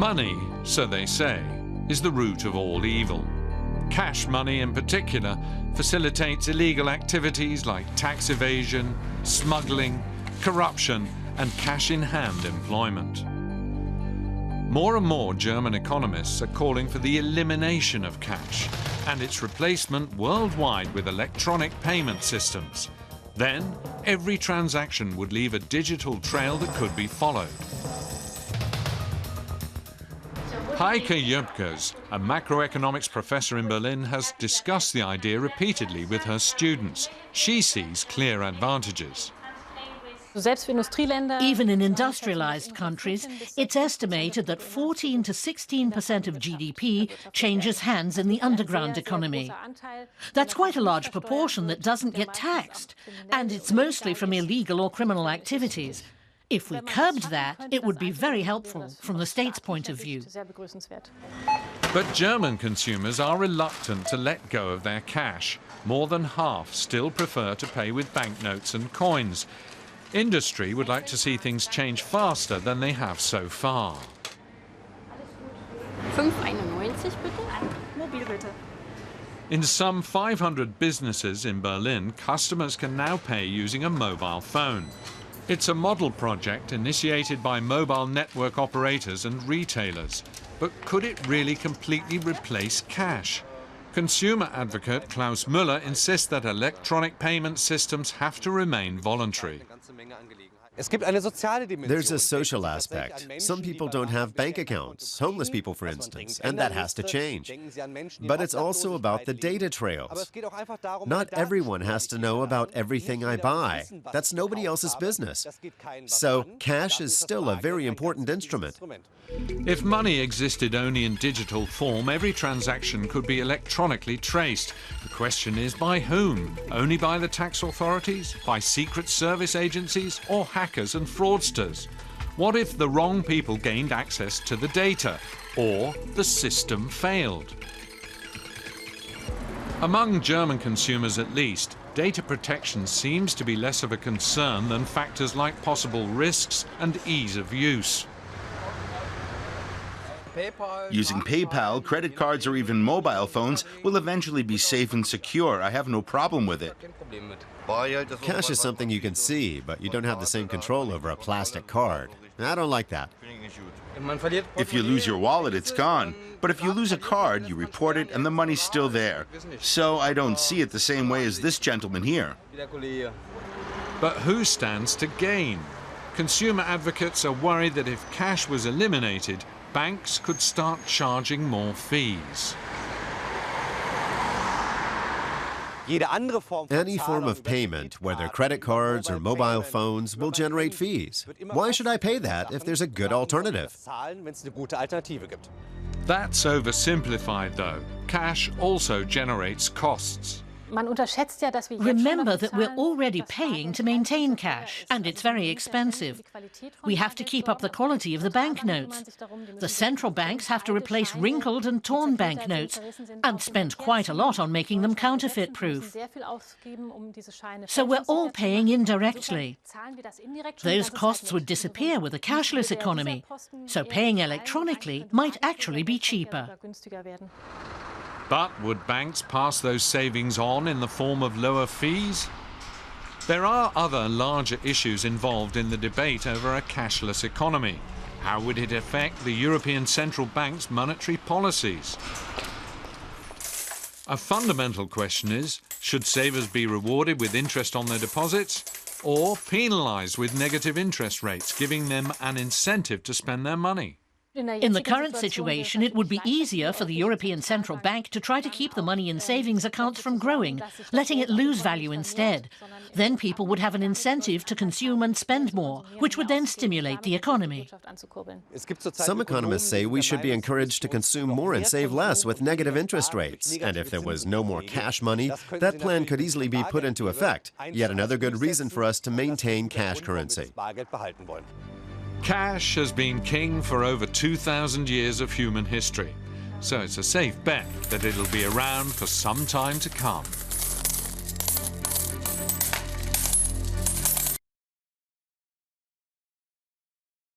Money, so they say, is the root of all evil. Cash money in particular facilitates illegal activities like tax evasion, smuggling, corruption, and cash-in-hand employment. More and more German economists are calling for the elimination of cash and its replacement worldwide with electronic payment systems. Then, every transaction would leave a digital trail that could be followed. Heike Jöpkes, a macroeconomics professor in Berlin, has discussed the idea repeatedly with her students. She sees clear advantages. Even in industrialized countries, it's estimated that 14 to 16% of GDP changes hands in the underground economy. That's quite a large proportion that doesn't get taxed, and it's mostly from illegal or criminal activities. If we curbed that, it would be very helpful from the state's point of view. But German consumers are reluctant to let go of their cash. More than half still prefer to pay with banknotes and coins. Industry would like to see things change faster than they have so far. 5,91 bitte. Mobil bitte. In some 500 businesses in Berlin, customers can now pay using a mobile phone. It's a model project initiated by mobile network operators and retailers. But could it really completely replace cash? Consumer advocate Klaus Müller insists that electronic payment systems have to remain voluntary. There's a social aspect. Some people don't have bank accounts, homeless people, for instance, and that has to change. But it's also about the data trails. Not everyone has to know about everything I buy. That's nobody else's business. So cash is still a very important instrument. If money existed only in digital form, every transaction could be electronically traced. The question is, by whom? Only by the tax authorities? By secret service agencies? Or hackers and fraudsters? What if the wrong people gained access to the data? Or the system failed? Among German consumers at least, data protection seems to be less of a concern than factors like possible risks and ease of use. Using PayPal, credit cards, or even mobile phones will eventually be safe and secure. I have no problem with it. Cash is something you can see, but you don't have the same control over a plastic card. I don't like that. If you lose your wallet, it's gone. But if you lose a card, you report it and the money's still there. So I don't see it the same way as this gentleman here. But who stands to gain? Consumer advocates are worried that if cash was eliminated, banks could start charging more fees. Any form of payment, whether credit cards or mobile phones, will generate fees. Why should I pay that if there's a good alternative? That's oversimplified, though. Cash also generates costs. Remember that we're already paying to maintain cash, and it's very expensive. We have to keep up the quality of the banknotes. The central banks have to replace wrinkled and torn banknotes and spend quite a lot on making them counterfeit-proof. So we're all paying indirectly. Those costs would disappear with a cashless economy, so paying electronically might actually be cheaper. But would banks pass those savings on in the form of lower fees? There are other larger issues involved in the debate over a cashless economy. How would it affect the European Central Bank's monetary policies? A fundamental question is, should savers be rewarded with interest on their deposits or penalised with negative interest rates, giving them an incentive to spend their money? In the current situation, it would be easier for the European Central Bank to try to keep the money in savings accounts from growing, letting it lose value instead. Then people would have an incentive to consume and spend more, which would then stimulate the economy. Some economists say we should be encouraged to consume more and save less with negative interest rates. And if there was no more cash money, that plan could easily be put into effect. Yet another good reason for us to maintain cash currency. Cash has been king for over 2,000 years of human history, so it's a safe bet that it'll be around for some time to come.